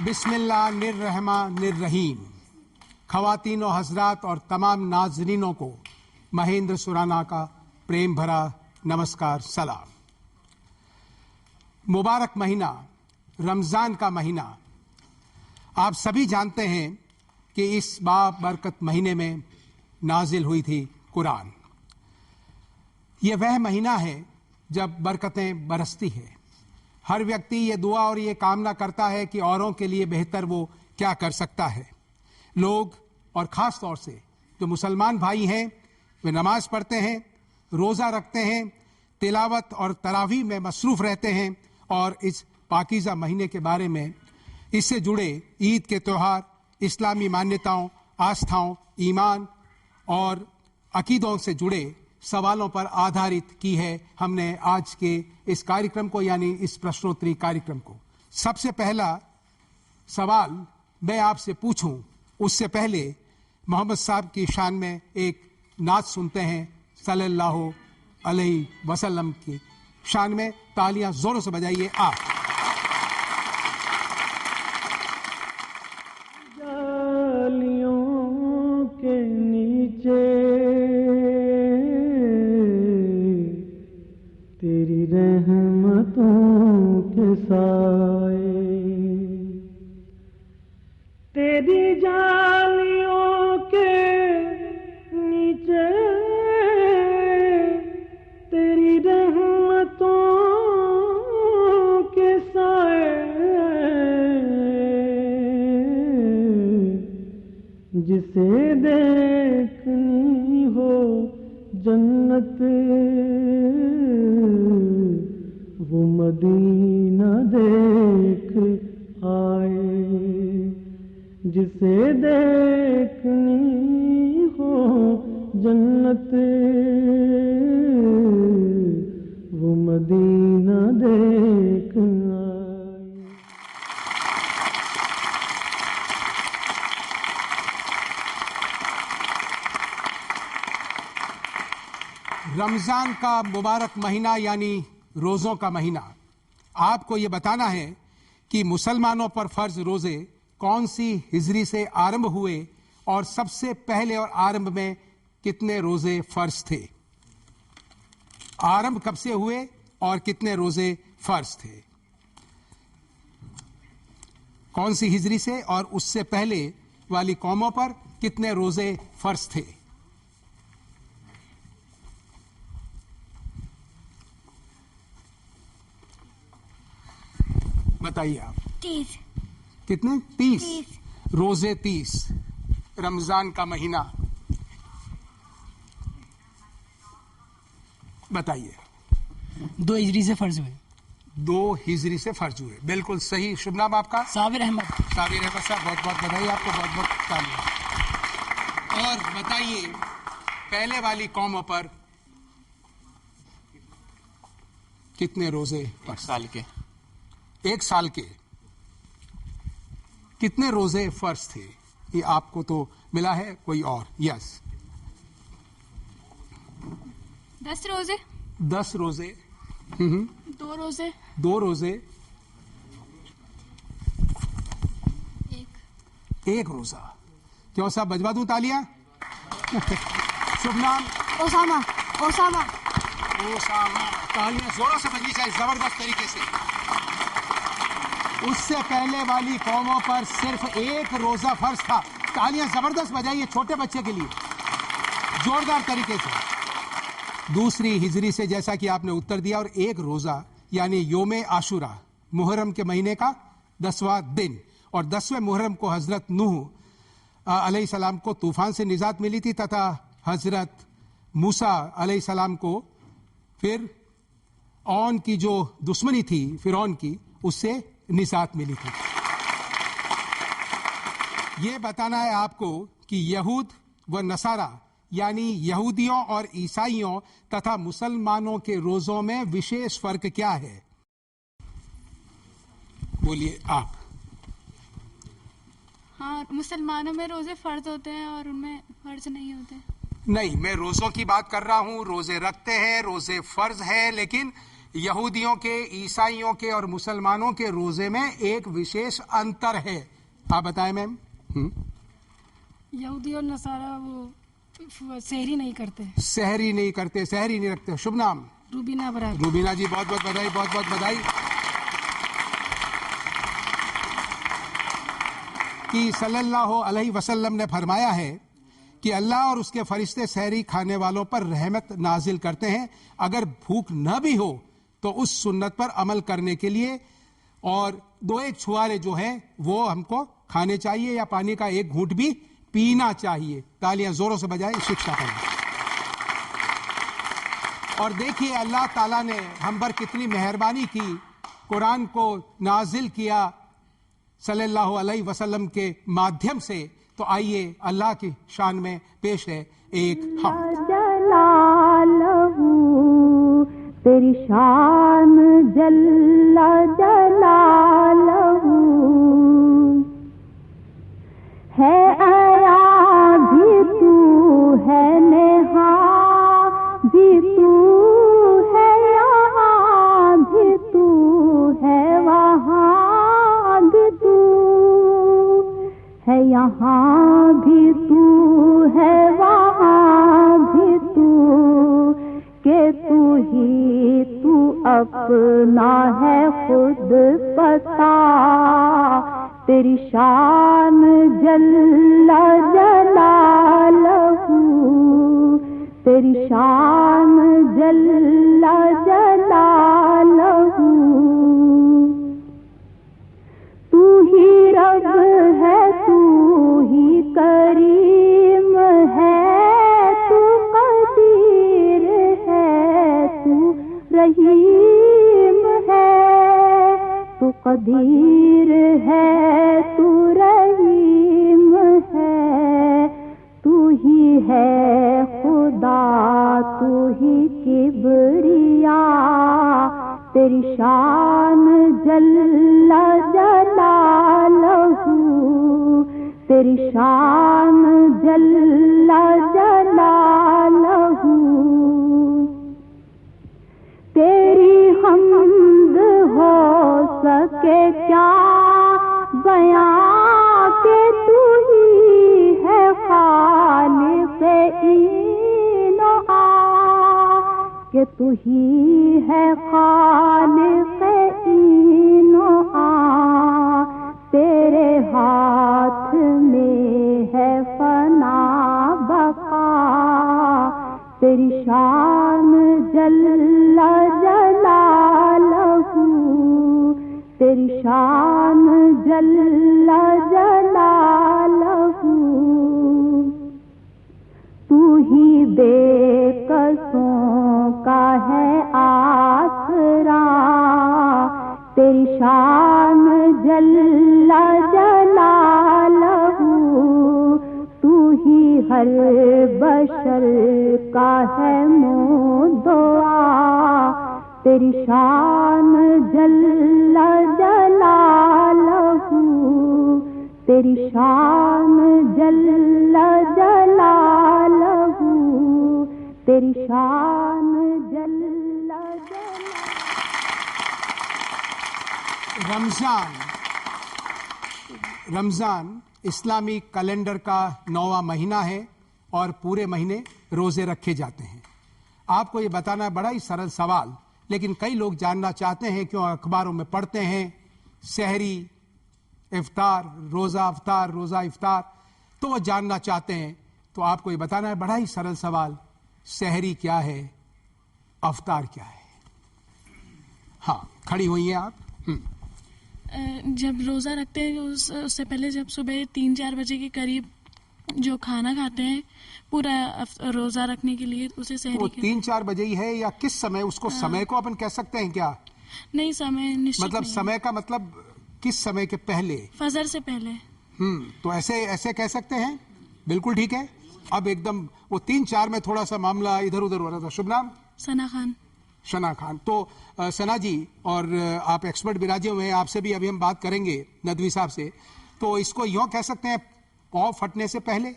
बिस्मिल्लाहिर्रहमानिर्रहीम। ख़वातीन व हज़रात और तमाम नाज़रीनों को महेंद्र सुराना का प्रेम भरा नमस्कार सलाम। मुबारक महीना रमज़ान का महीना, आप सभी जानते हैं कि इस बाबरकत महीने में नाजिल हुई थी कुरान। ये वह महीना है जब बरकतें बरसती है। हर व्यक्ति ये दुआ और ये कामना करता है कि औरों के लिए बेहतर वो क्या कर सकता है। लोग और ख़ास तौर से जो मुसलमान भाई हैं वे नमाज पढ़ते हैं, रोज़ा रखते हैं, तिलावत और तरावीह में मसरूफ़ रहते हैं और इस पाकीज़ा महीने के बारे में, इससे जुड़े ईद के त्यौहार, इस्लामी मान्यताओं, आस्थाओं, ईमान और अकीदों से जुड़े सवालों पर आधारित की है हमने आज के इस कार्यक्रम को, यानी इस प्रश्नोत्तरी कार्यक्रम को। सबसे पहला सवाल मैं आपसे पूछूं उससे पहले मोहम्मद साहब की शान में एक नात सुनते हैं सल्लल्लाहु अलैहि वसल्लम की शान में। तालियां जोरों से बजाइए आप। जालियों के नीचे तेरी रहमतों के साए, तेरी जालियों के नीचे तेरी रहमतों के साए, जिसे देखनी हो जन्नत वो मदीना देख आए, जिसे देखनी हो जन्नत वो मदीना देख आए। रमज़ान का मुबारक महीना यानी रोज़ों का महीना। आपको ये बताना है कि मुसलमानों पर फ़र्ज रोज़े कौन सी हिजरी से आरंभ हुए और सबसे पहले और आरंभ में कितने रोज़े फ़र्ज थे। आरंभ कब से हुए और कितने रोज़े फ़र्ज थे, कौन सी हिजरी से और उससे पहले वाली कौमों पर कितने रोज़े फ़र्ज थे। बताइए आप। 30। कितने? 30 रोजे, 30 रमजान का महीना। बताइए। 2 हिजरी से फर्ज हुए। 2 हिजरी से फर्ज हुए, बिल्कुल सही। शुभ नाम आपका? साबिर अहमद। साबिर अहमद साहब, बहुत बहुत बधाई आपको, बहुत बहुत तालियां। और बताइए पहले वाली कौमों पर कितने रोजे? 1 साल के। 1 साल के कितने रोजे फर्ज थे? ये आपको तो मिला है, कोई और? यस। 10 रोजे। 10 रोजे। 2 रोजे। 2 रोजे। 1 रोजा। क्यों साहब, बजवा दूं तालियां? शुभ नाम? ओसामा। ओसामा। ओसामा। तालियां जोरों से बजनी चाहिए, जबरदस्त तरीके से। उससे पहले वाली कौमों पर सिर्फ 1 रोजा फर्ज था। तालियां जबरदस्त बजाइए छोटे बच्चे के लिए, जोरदार तरीके से। दूसरी हिजरी से, जैसा कि आपने उत्तर दिया, और 1 रोजा यानी योमे आशुरा, मुहर्रम के महीने का 10वां दिन। और 10वें मुहर्रम को हजरत नूह अलैहिस्सलाम को तूफान से निजात मिली थी तथा हजरत मूसा अलैहिस्सलाम को फिर औन की जो दुश्मनी थी फिरौन की, उससे निजात मिली थी। ये बताना है आपको कि यहूद व नसारा यानी यहूदियों और ईसाइयों तथा मुसलमानों के रोजों में विशेष फर्क क्या है? बोलिए आप। हाँ, मुसलमानों में रोजे फर्ज होते हैं और उनमें फर्ज नहीं होते। नहीं, मैं रोजों की बात कर रहा हूं। रोजे रखते हैं, रोजे फर्ज है, लेकिन यहूदियों के, ईसाइयों के और मुसलमानों के रोजे में एक विशेष अंतर है। आप बताएं मैम। यहूदी और नसारा वो सहरी नहीं करते। सहरी नहीं करते, सहरी नहीं रखते। शुभ नाम? रूबीना बरार। रूबीना जी बहुत बहुत बधाई, बहुत बहुत बधाई। कि सल्लल्लाहु अलैहि वसल्लम ने फरमाया है कि अल्लाह और उसके फरिश्ते सहरी खाने वालों पर रहमत नाजिल करते हैं। अगर भूख न भी हो तो उस सुन्नत पर अमल करने के लिए और 2-1 छुआरे जो है वो हमको खाने चाहिए या पानी का 1 घूंट भी पीना चाहिए। तालियां जोरों से बजाएं शिक्षा पर। और देखिए अल्लाह ताला ने हम पर कितनी मेहरबानी की, कुरान को नाजिल किया सल्लल्लाहु अलैहि वसल्लम के माध्यम से। तो आइए अल्लाह की शान में पेश है एक हम। जलालहू तेरी शान जल्ला जलालहू है, आया भी तू है, नेहा भी तू है, यहाँ भी तू है, वहाँ भी तू है, यहाँ भी तू है, वहाँ भी तू, के तू ही तू अपना है खुद पता। तेरी शान जल्ला जलालहू, तेरी शान जल्ला जलालहू। तू ही रब है, तू ही करीम है, तू कदीर है, तू रहीम है, तू कदीर है, तू रहीम है, तू ही है खुदा, तू ही किबरिया। तेरी शान जल्ला जलालहू, तेरी शान जल्ला जलालहू। तेरी हम्द हो सके क्या बयां के, तू ही है खालिक़े इनो आ, के तू ही है खालिक़े इनो आ। तेरे हाथ में है फना बका, तेरी शान जल्ला जलालहू, तेरी शान जल्ला जलालहू। तू ही बेकसों का है आसरा, तेरी शान जल्ला जलालहू। तू ही हर बशर का है मुद्दआ, तेरी शान जल्ला जलालहू, तेरी शान जल्ला जलालहू, तेरी शान जल्ला जलालहू। रमजान इस्लामी कैलेंडर का 9वां महीना है और पूरे महीने रोजे रखे जाते हैं। आपको ये बताना है बड़ा ही सरल सवाल, लेकिन कई लोग जानना चाहते हैं, क्यों अखबारों में पढ़ते हैं सहरी इफ्तार, रोजा इफ्तार, तो वो जानना चाहते हैं। तो आपको ये बताना है बड़ा ही सरल सवाल, सहरी क्या है, अफ्तार क्या है। हाँ, खड़ी हुई हैं आप। जब रोज़ा रखते हैं उससे पहले जब सुबह 3-4 बजे के करीब जो खाना खाते हैं पूरा रोज़ा रखने के लिए, उसे सहरी वो 3-4 बजे ही है या किस समय? उसको समय को अपन कह सकते हैं क्या? नहीं, समय निश्चित मतलब नहीं। समय का मतलब किस समय के पहले? फजर से पहले। तो ऐसे कह सकते हैं, बिल्कुल ठीक है। अब एकदम वो 3-4 में थोड़ा सा मामला इधर उधर हो रहा था। शुभ नाम? सना खान। शना खान। तो सना जी, और आप एक्सपर्ट भी राजी हुए हैं, आपसे भी अभी हम बात करेंगे नदवी साहब से। तो इसको यूं कह सकते हैं, पाँव फटने से पहले।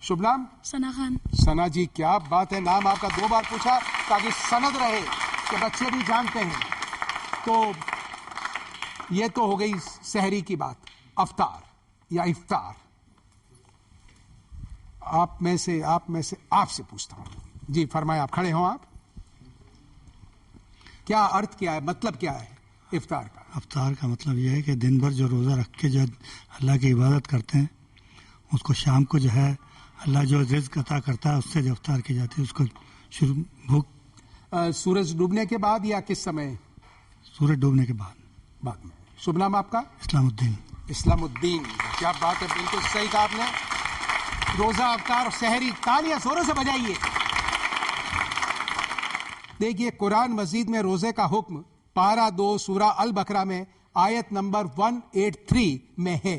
शुभ नाम? सना खान। सना जी, क्या बात है, नाम आपका 2 बार पूछा ताकि सनद रहे। कि बच्चे भी जानते हैं। तो ये तो हो गई सहरी की बात। अफ्तार या इफ्तार, आप में से आपसे पूछता हूं। जी फरमाए, आप खड़े हो। आप क्या अर्थ क्या है, मतलब क्या है इफ्तार का? अफ्तार का मतलब यह है कि दिन भर जो रोज़ा रख के जो अल्लाह की इबादत करते हैं, उसको शाम को जो है अल्लाह जो रिज़्क़ अता करता है उससे जो इफ्तार की जाती है, उसको शुरू भूख सूरज डूबने के बाद या किस समय? सूरज डूबने के बाद में। शुभ नाम आपका? इस्लामुद्दीन। इस्लामुद्दीन, क्या बात है, बिल्कुल सही कहा आपने। रोजा, अफ्तार और सहरी, तालियां जोरों से बजाइए। देखिए कुरान मजीद में रोजे का हुक्म पारा 2 सूरा अल बकरा में आयत नंबर 183 में है।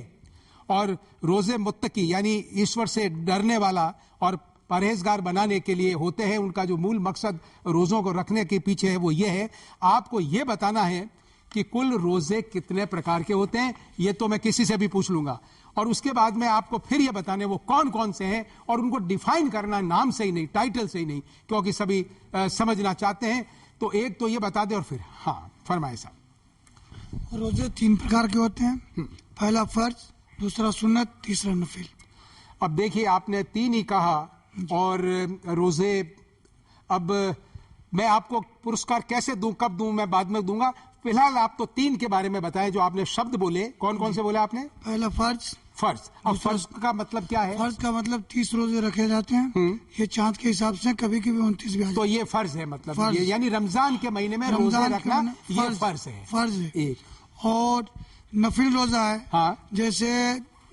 और रोजे मुत्तकी यानी ईश्वर से डरने वाला और परहेजगार बनाने के लिए होते हैं। उनका जो मूल मकसद रोजों को रखने के पीछे है वो ये है, आपको ये बताना है कि कुल रोजे कितने प्रकार के होते हैं। ये तो मैं किसी से भी पूछ लूंगा, और उसके बाद में आपको फिर ये बताने वो कौन कौन से हैं, और उनको डिफाइन करना नाम से ही नहीं, टाइटल से ही नहीं, क्योंकि सभी समझना चाहते हैं। तो एक तो ये बता दे और फिर हाँ फरमाए साहब। रोजे 3 प्रकार के होते हैं, पहला फर्ज, दूसरा सुन्नत, तीसरा नफिल। अब देखिए आपने 3 ही कहा, और रोजे, अब मैं आपको पुरस्कार कैसे दूं, कब दूं, मैं बाद में दूंगा। फिलहाल आप तो 3 के बारे में बताएं जो आपने शब्द बोले। कौन कौन से बोले आपने? पहला फर्ज। अब फर्ज का मतलब क्या है? फर्ज का मतलब 30 रोजे रखे जाते हैं। ये चांद के हिसाब से कभी कभी 29 भी आ जाते हैं। तो ये फर्ज है, मतलब ये यानी रमजान के महीने में रोजे रखना ये फर्ज है। फर्ज है एक। और नफिल रोजा है। हाँ। जैसे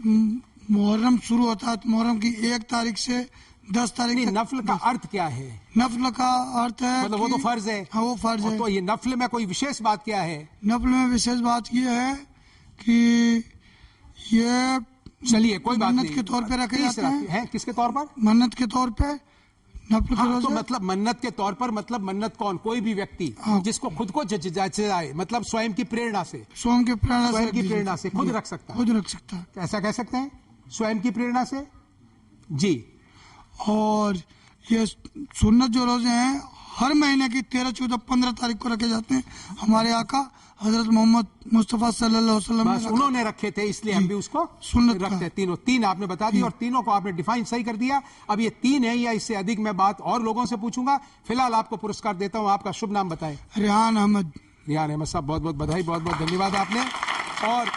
मुहर्रम शुरू होता है तो मुहर्रम की 1 तारीख से 10 तारीख तक। नफल का अर्थ क्या है? नफल का अर्थ है मतलब वो तो फर्ज है। हाँ वो फर्ज है। तो ये नफल में कोई विशेष बात क्या है? नफल में विशेष बात ये है कि ये चलिए कोई बात नहीं, मन्नत के तौर पे रखे जाते हैं। किसके तौर पर? मन्नत के तौर पे नफल के रोजे। तो मतलब मन्नत के तौर पर, मतलब मन्नत कौन? कोई भी व्यक्ति जिसको खुद को जाए, मतलब स्वयं की प्रेरणा से, स्वयं की प्रेरणा से खुद रख सकता है। खुद रख सकता है, ऐसा कह सकते हैं, स्वयं की प्रेरणा से। जी। और ये सुन्नत जो रोजे हैं हर महीने की 13, 14, 15 तारीख को रखे जाते हैं। हमारे आका हजरत मोहम्मद मुस्तफा सल्लल्लाहु अलैहि वसल्लम बस उन्होंने रखे थे, इसलिए हम भी उसको सुन्नत रखते हैं। तीनों 3 आपने बता दी और तीनों को आपने डिफाइन सही कर दिया। अब ये 3 है या इससे अधिक मैं बात और लोगों से पूछूंगा। फिलहाल आपको पुरस्कार देता हूं, आपका शुभ नाम बताएं। रेहान अहमद। रेहान अहमद साहब, बहुत बहुत बधाई, बहुत बहुत धन्यवाद आपने। और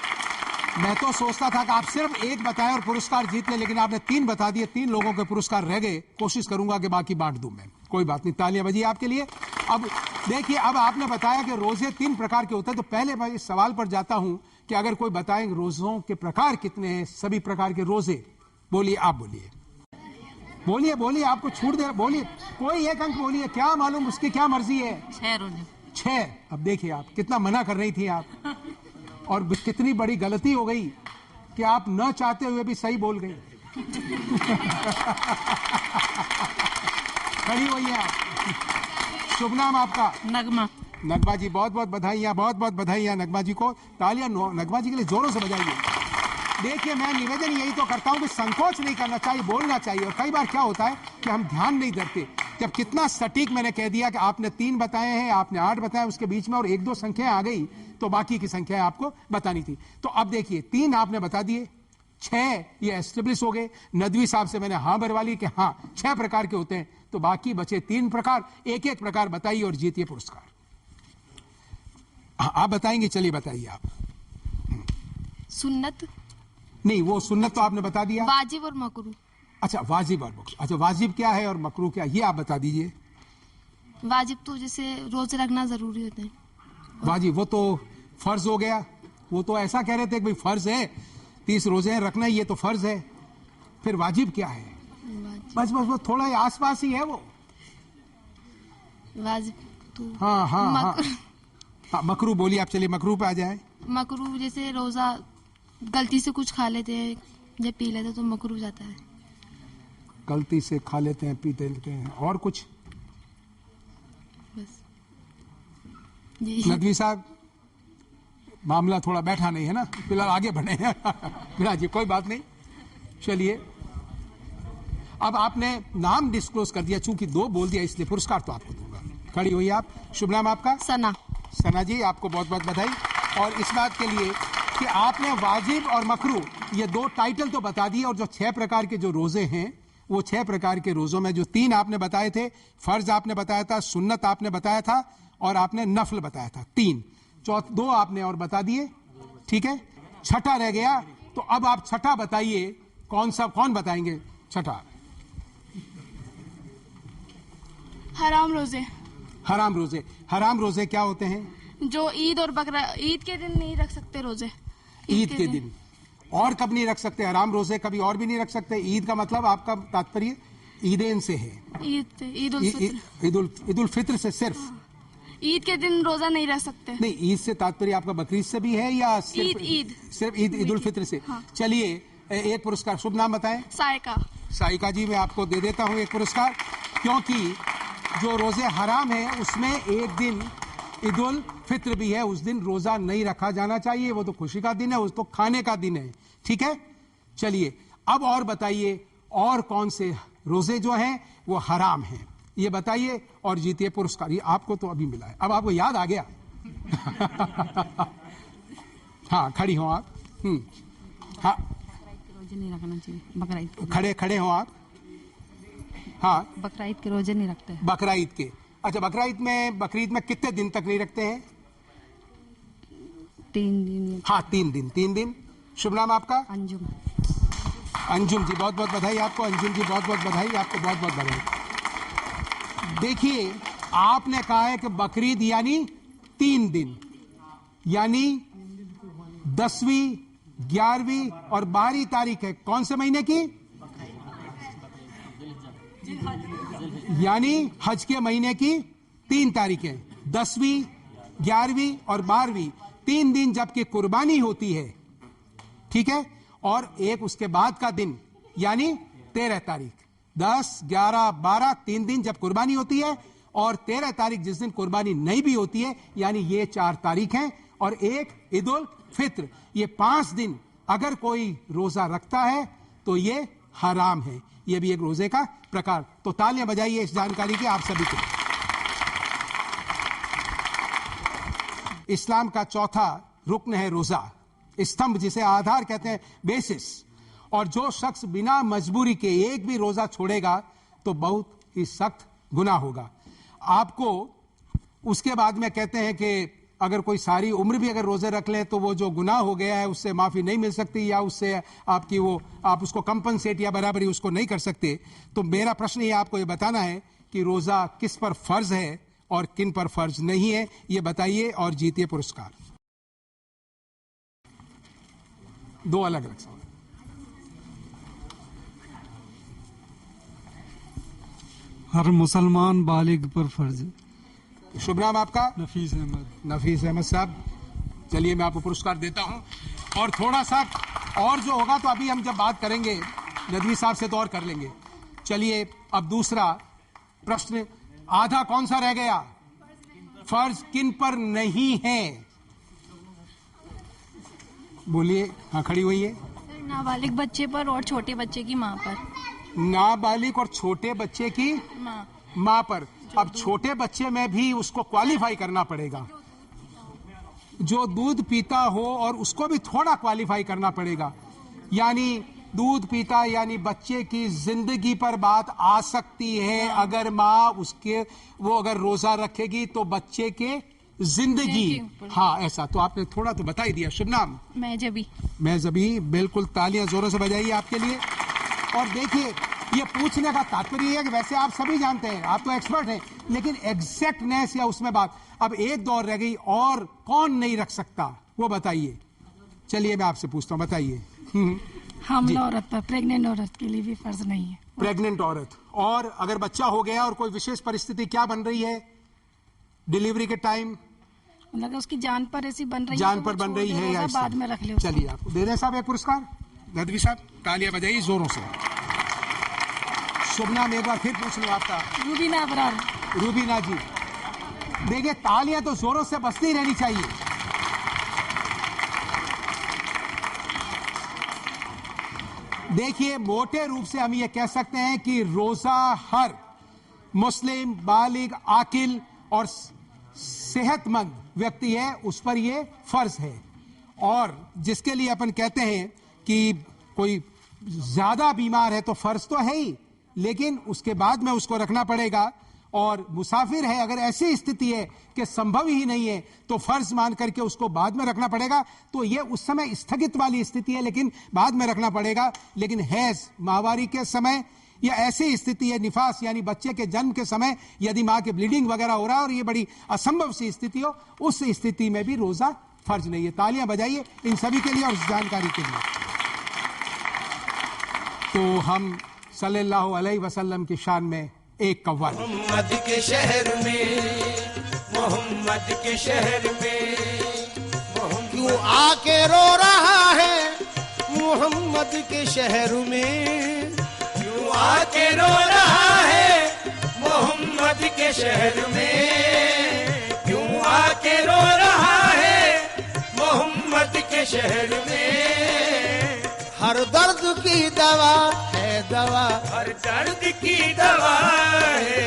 मैं तो सोचता था कि आप सिर्फ 1 बताएं और पुरस्कार जीत ले, लेकिन आपने 3 बता दिए। 3 लोगों के पुरस्कार रह गए, कोशिश करूंगा कि बाकी बांट दूं मैं। कोई बात नहीं, तालियां बजिए आपके लिए। अब देखिए, अब आपने बताया कि रोजे 3 प्रकार के होते हैं, तो पहले मैं इस सवाल पर जाता हूं कि अगर कोई बताएं रोजों के प्रकार कितने हैं, सभी प्रकार के रोजे। बोलिए, आप बोलिए, बोलिए बोलिए, आपको छूट दे, बोलिए, कोई एक अंक बोलिए, क्या मालूम उसकी क्या मर्जी है। 6 रोजे। 6। अब देखिए आप कितना मना कर रही थी आप, और कितनी बड़ी गलती हो गई कि आप न चाहते हुए भी सही बोल गई। खड़ी हुई है आप। शुभ नाम आपका? नगमा। नगमा जी, बहुत बहुत बधाइयाँ, बहुत बहुत बधाइयाँ नगमा जी को। तालियां नगमा जी के लिए जोरों से बजाइए। देखिए, मैं निवेदन यही तो करता हूं कि संकोच नहीं करना चाहिए, बोलना चाहिए। और कई बार क्या होता है कि हम ध्यान नहीं देते। जब कितना सटीक मैंने कह दिया कि आपने 3 बताए हैं, आपने 8 बताए, उसके बीच में और 1-2 संख्याएं आ गई, तो बाकी की संख्याएं आपको बतानी थी। तो अब देखिए, 3 आपने बता दिए, 6 ये एस्टेब्लिश हो गए। नदवी साहब से मैंने हाँ भरवा ली कि हाँ 6 प्रकार के होते हैं, तो बाकी बचे 3 प्रकार। एक एक प्रकार बताइए और जीतिए पुरस्कार। आप बताएंगे? चलिए बताइए आप। सुन्नत नहीं, वो सुन्नत तो आपने बता दिया। वाजिब और मकरू। अच्छा, वाजिब और मकरू। अच्छा, वाजिब क्या है और मकरू क्या, ये आप बता दीजिए। वाजिब तो जैसे रोजे रखना जरूरी होते हैं। वाजिब वो तो फर्ज हो गया। वो तो ऐसा कह रहे थे कि भाई फर्ज है, 30 रोजे रखना, ये तो फर्ज है। फिर वाजिब क्या है? बस बस वो थोड़ा आसपास ही है वो। वाजिब तो हाँ हाँ हाँ, मकरू बोलिए आप। चलिए मकरू पे आ जाए। मकरू जैसे रोजा गलती से कुछ खा लेते हैं या पी लेते हैं तो मकरू जाता है। गलती से खा लेते हैं, पीते लेते हैं, और कुछ? बस नदवी साहब, मामला थोड़ा बैठा नहीं है ना, फिलहाल आगे बढ़े हैं। जी, कोई बात नहीं, चलिए। अब आपने नाम डिस्क्लोज कर दिया, चूंकि 2 बोल दिया इसलिए पुरस्कार तो आपको दूंगा। खड़ी हुई आप। शुभ नाम आपका? सना। सना जी, आपको बहुत बहुत बधाई। और इस बात के लिए कि आपने वाजिब और मकरू ये 2 टाइटल तो बता दिए, और जो 6 प्रकार के जो रोजे हैं वो 6 प्रकार के रोजों में जो 3 आपने बताए थे, फर्ज आपने बताया था, सुन्नत आपने बताया था, और आपने नफल बताया था 3, 2 आपने और बता दिए। ठीक है, छठा रह गया, तो अब आप छठा बताइए। कौन बताएंगे छठा? हराम रोजे। हराम रोजे। हराम रोजे क्या होते हैं? जो ईद और बकरा, ईद के दिन नहीं रख सकते रोजे। ईद के दिन। और कब नहीं रख सकते? हराम रोजे कभी और भी नहीं रख सकते। ईद का मतलब आपका तात्पर्य ईदेन से है? ईद उल फित्र से सिर्फ? ईद के दिन रोजा नहीं रख सकते। नहीं, ईद से तात्पर्य आपका बकरीद से भी है या सिर्फ ईद उल फित्र से? हाँ। चलिए, एक पुरस्कार। शुभ नाम बताएं। साइका। साइका जी, मैं आपको दे देता हूं एक पुरस्कार, क्योंकि जो रोजे हराम है उसमें एक दिन ईद उल फित्र भी है। उस दिन रोजा नहीं रखा जाना चाहिए, वो तो खुशी का दिन है, उस तो खाने का दिन है। ठीक है, चलिए अब और बताइए और कौन से रोजे जो हैं वो हराम हैं, ये बताइए और जीतिए पुरस्कार। ये आपको तो अभी मिला है, अब आपको याद आ गया। हाँ, खड़ी हो आप। हाँ, रोजे नहीं रखना चाहिए। बकरा ईद खड़े हो आप। हाँ, बकरा ईद के रोजे नहीं रखते। बकरा ईद के। अच्छा, बकरीद में कितने दिन तक नहीं रखते हैं? 3 दिन। हाँ, 3 दिन। 3 दिन। शुभ नाम आपका? अंजुम। अंजुम जी, बहुत बहुत बधाई आपको। अंजुम जी, बहुत बहुत बधाई आपको, बहुत बहुत बधाई। देखिए, आपने कहा है कि बकरीद यानी 3 दिन, यानी 10वीं, 11वीं और 12वीं तारीख है कौन से महीने की? यानी हज के महीने की 3 तारीखें, 10वीं, 11वीं और 12वीं, 3 दिन जबकि कुर्बानी होती है। ठीक है, और एक उसके बाद का दिन यानी 13 तारीख, 10, 11, 12, 3 दिन जब कुर्बानी होती है, और 13 तारीख जिस दिन कुर्बानी नहीं भी होती है, यानी ये 4 तारीख हैं, और एक ईद उल फित्र। ये 5 दिन अगर कोई रोजा रखता है तो ये हराम है। ये भी एक रोजे का प्रकार। तो तालियां बजाइए इस जानकारी की आप सभी को। इस्लाम का चौथा रुक्न है रोजा, स्तंभ जिसे आधार कहते हैं, बेसिस। और जो शख्स बिना मजबूरी के एक भी रोजा छोड़ेगा तो बहुत ही सख्त गुनाह होगा। आपको उसके बाद में कहते हैं कि अगर कोई सारी उम्र भी अगर रोजे रख ले तो वो जो गुनाह हो गया है उससे माफी नहीं मिल सकती, या उससे आपकी वो आप उसको कंपनसेट या बराबरी उसको नहीं कर सकते। तो मेरा प्रश्न ये आपको ये बताना है कि रोजा किस पर फर्ज है और किन पर फर्ज नहीं है, ये बताइए और जीतिए पुरस्कार। 2 अलग अलग सवाल। हर मुसलमान बालिग पर फर्ज है। शुभ नाम आपका? नफीस अहमद। नफीस अहमद साहब, चलिए मैं आपको पुरस्कार देता हूं। और थोड़ा सा और जो होगा तो अभी हम जब बात करेंगे नदवी साहब से तो और कर लेंगे। चलिए अब दूसरा प्रश्न, आधा कौन सा रह गया? फर्ज किन पर नहीं है? बोलिए। हाँ, खड़ी हुई है। नाबालिग बच्चे पर और छोटे बच्चे की माँ पर। नाबालिग और छोटे बच्चे की माँ पर। अब छोटे बच्चे में भी उसको क्वालिफाई करना पड़ेगा, जो दूध पीता हो और उसको भी थोड़ा क्वालिफाई करना पड़ेगा। यानी दूध पीता यानी बच्चे की जिंदगी पर बात आ सकती है। अगर माँ उसके वो अगर रोजा रखेगी तो बच्चे के जिंदगी, हाँ ऐसा। तो आपने थोड़ा तो बता ही दिया। शुभ नाम? मैं जबी। बिल्कुल, तालियां जोरों से बजाइए आपके लिए। और देखिए, ये पूछने का तात्पर्य है कि वैसे आप सभी जानते हैं, आप तो एक्सपर्ट हैं, लेकिन एग्जैक्टनेस या उसमें बात। अब एक दौर रह गई, और कौन नहीं रख सकता वो बताइए। चलिए मैं आपसे पूछता हूं, बताइए। हमला औरत पर, प्रेग्नेंट औरत के लिए भी फर्ज नहीं है। प्रेग्नेंट औरत, और अगर बच्चा हो गया और कोई विशेष परिस्थिति क्या बन रही है डिलीवरी के टाइम, मतलब उसकी जान पर ऐसी बन रही जान है, पर बन रही है या बाद में रख ले। चलिए आपको दे दें साहब एक पुरस्कार। नदवी साहब, तालियां बजाइए जोरों से। शुभ नाम एक बार फिर पूछ लो आपका? रूबीना अबरार। रूबीना जी, देखिए तालियां तो जोरों से बजती रहनी चाहिए। देखिए, मोटे रूप से हम ये कह सकते हैं कि रोजा हर मुस्लिम बालिग आकिल और सेहतमंद व्यक्ति है उस पर ये फर्ज है। और जिसके लिए अपन कहते हैं कि कोई ज्यादा बीमार है तो फर्ज तो है ही, लेकिन उसके बाद में उसको रखना पड़ेगा। और मुसाफिर है, अगर ऐसी स्थिति है कि संभव ही नहीं है तो फर्ज मान करके उसको बाद में रखना पड़ेगा। तो ये उस समय स्थगित वाली स्थिति है, लेकिन बाद में रखना पड़ेगा। लेकिन हैज माहवारी के समय या ऐसी स्थिति है, निफास यानी बच्चे के जन्म के समय यदि मां के ब्लीडिंग वगैरह हो रहा है और ये बड़ी असंभव सी स्थिति हो, उस स्थिति में भी रोजा फर्ज नहीं है। तालियां बजाइए इन सभी के लिए और इस जानकारी के लिए। तो हम सल्लल्लाहु अलैहि वसल्लम की शान में एक कव्वाल। मोहम्मद के शहर में, मोहम्मद के शहर में क्यों आके रो रहा है, मोहम्मद के शहर में क्यों आके रो रहा है, मोहम्मद के शहर में क्यों आके रो रहा है, मोहम्मद के शहर में हर दर्द की दवा है दवा, हर दर्द की दवा है,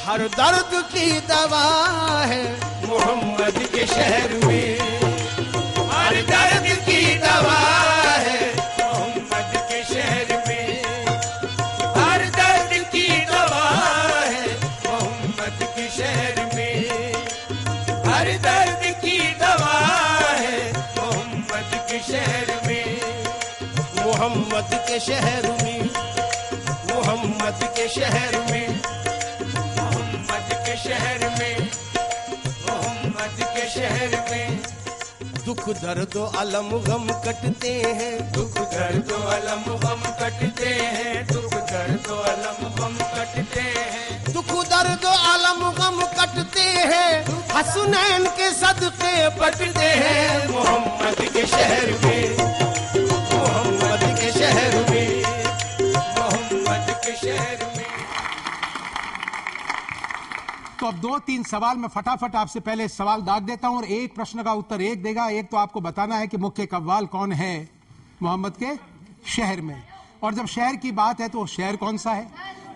हर दर्द की दवा है, मोहम्मद के शहर में हर दर्द की दवा है, मोहम्मद के शहर में हर दर्द की दवा है, मोहम्मद के शहर में हर दर्द की दवा है, मोहम्मद के शहर में मोहम्मद के शहर में, मोहम्मद के शहर में, मोहम्मद के शहर में, मोहम्मद के शहर में दुख दर्द अलम गम कटते हैं, दुख दर्द अलम गम कटते हैं, दुख दर्द अलम गम कटते हैं, दुख दर्द अलम गम कटते हैं, हसनैन के सदके बटते हैं, मोहम्मद के शहर में, मोहम्मद के शहर में, मोहम्मद के शहर में। तो अब 2-3 सवाल मैं फटाफट आपसे पहले सवाल दाग देता हूं और एक प्रश्न का उत्तर एक देगा। एक तो आपको बताना है कि मुख्य कव्वाल कौन है मोहम्मद के शहर में, और जब शहर की बात है तो शहर कौन सा है।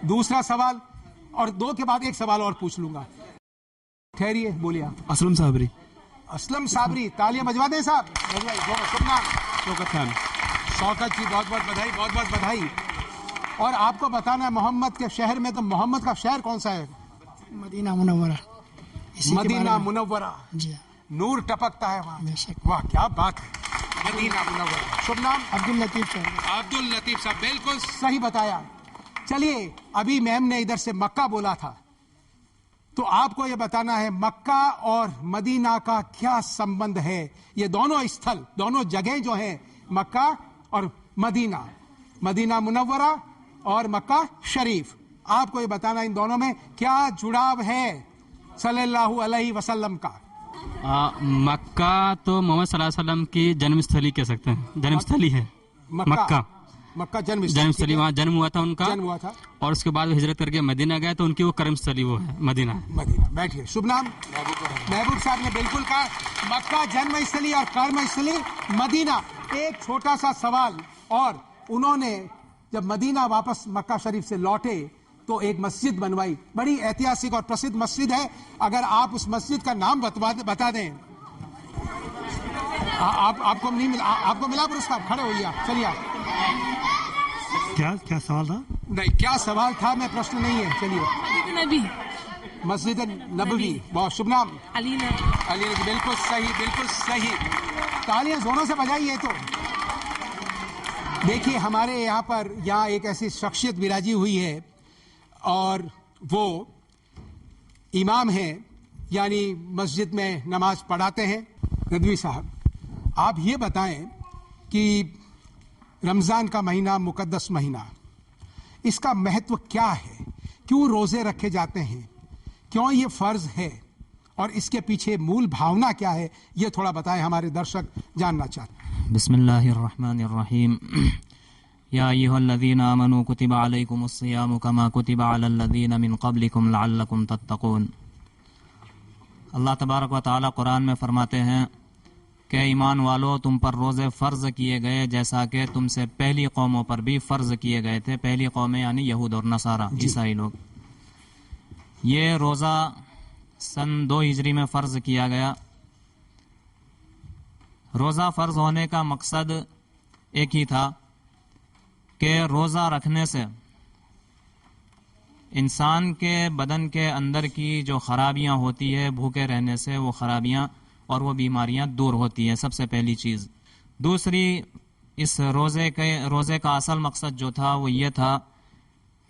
दूसरा सवाल, और 2 के बाद एक सवाल और पूछ लूंगा। ठहरिए, बोलिए आप। असलम साबरी। असलम साबरी, तालियां बजवा दें साहब। शौकत खान। शौकत जी बहुत बहुत बधाई, बहुत बहुत बधाई। और आपको बताना है मोहम्मद के शहर में, तो मोहम्मद का शहर कौन सा है? Medina Munawwara. मदीना मुनव्वरा जी, नूर टपकता है वहाँ। वाह क्या बात है, मदीना मुनव्वरा। शुभ नाम? अब्दुल लतीफ साहब। अब्दुल लतीफ साहब, बिल्कुल सही बताया। चलिए, अभी मैम ने इधर से मक्का बोला था, तो आपको यह बताना है मक्का और मदीना का क्या संबंध है। ये दोनों स्थल, दोनों जगह जो है मक्का और मदीना, मदीना मुनव्वरा और मक्का शरीफ, आपको ये बताना इन दोनों में क्या जुड़ाव है सल्लल्लाहु अलैहि वसल्लम का। मक्का तो मोहम्मद सल्लल्लाहु अलैहि वसल्लम की जन्मस्थली कह सकते हैं, जन्मस्थली है मक्का। मक्का जन्मस्थली, वहाँ जन्म हुआ था उनका, जन्म हुआ था। और उसके बाद वो हिजरत करके मदीना गए तो उनकी वो कर्मस्थली वो है मदीना। मदीना। बैठिए। शुभ नाम? महबूब साहब ने बिल्कुल कहा, मक्का जन्मस्थली और कर्मस्थली मदीना। एक छोटा सा सवाल, और उन्होंने जब मदीना वापस मक्का शरीफ से लौटे तो एक मस्जिद बनवाई, बड़ी ऐतिहासिक और प्रसिद्ध मस्जिद है। अगर आप उस मस्जिद का नाम बता दें। आपको नहीं मिला, आपको मिला पुरस्कार? खड़े होइए आप, चलिए आप। क्या सवाल था? नहीं, क्या सवाल था, मैं प्रश्न नहीं है। चलिए। नबी, मस्जिद नबवी। बहुत शुभ नाम? अली नबी। बिल्कुल सही, बिल्कुल सही। तालियां जोरों से बजाइए। तो देखिए, हमारे यहाँ एक ऐसी शख्सियत विराजी हुई है और वो इमाम हैं, यानी मस्जिद में नमाज पढ़ाते हैं। नदवी साहब, आप ये बताएं कि रमज़ान का महीना, मुकद्दस महीना, इसका महत्व क्या है? क्यों रोज़े रखे जाते हैं? क्यों ये फ़र्ज़ है? और इसके पीछे मूल भावना क्या है? ये थोड़ा बताएं, हमारे दर्शक जानना चाहते हैं। बिस्मिल्लाहिर्रहमानिर्रहीम। या अय्युहल्लज़ीना आमनू कुतिबा अलैकुमुस्सियामु कमा कुतिबा अलल्लज़ीना मिन क़ब्लिकुम लअल्लकुम तत्तक़ून। अल्लाह तबारक व तआला कुरान में फरमाते हैं कि ईमान वालों, तुम पर रोज़े फ़र्ज़ किए गए जैसा कि तुमसे पहली कौमों पर भी फ़र्ज़ किए गए थे। पहली कौमें यानी यहूद और नसारा, ईसाई लोग। ये रोज़ा सन 2 हिजरी में फ़र्ज़ किया गया। रोज़ा फ़र्ज़ होने का मकसद एक ही था कि रोज़ा रखने से इंसान के बदन के अंदर की जो ख़राबियाँ होती है भूखे रहने से, वो ख़राबियाँ और वो बीमारियाँ दूर होती हैं, सबसे पहली चीज़। दूसरी, इस रोज़े का असल मकसद जो था वो ये था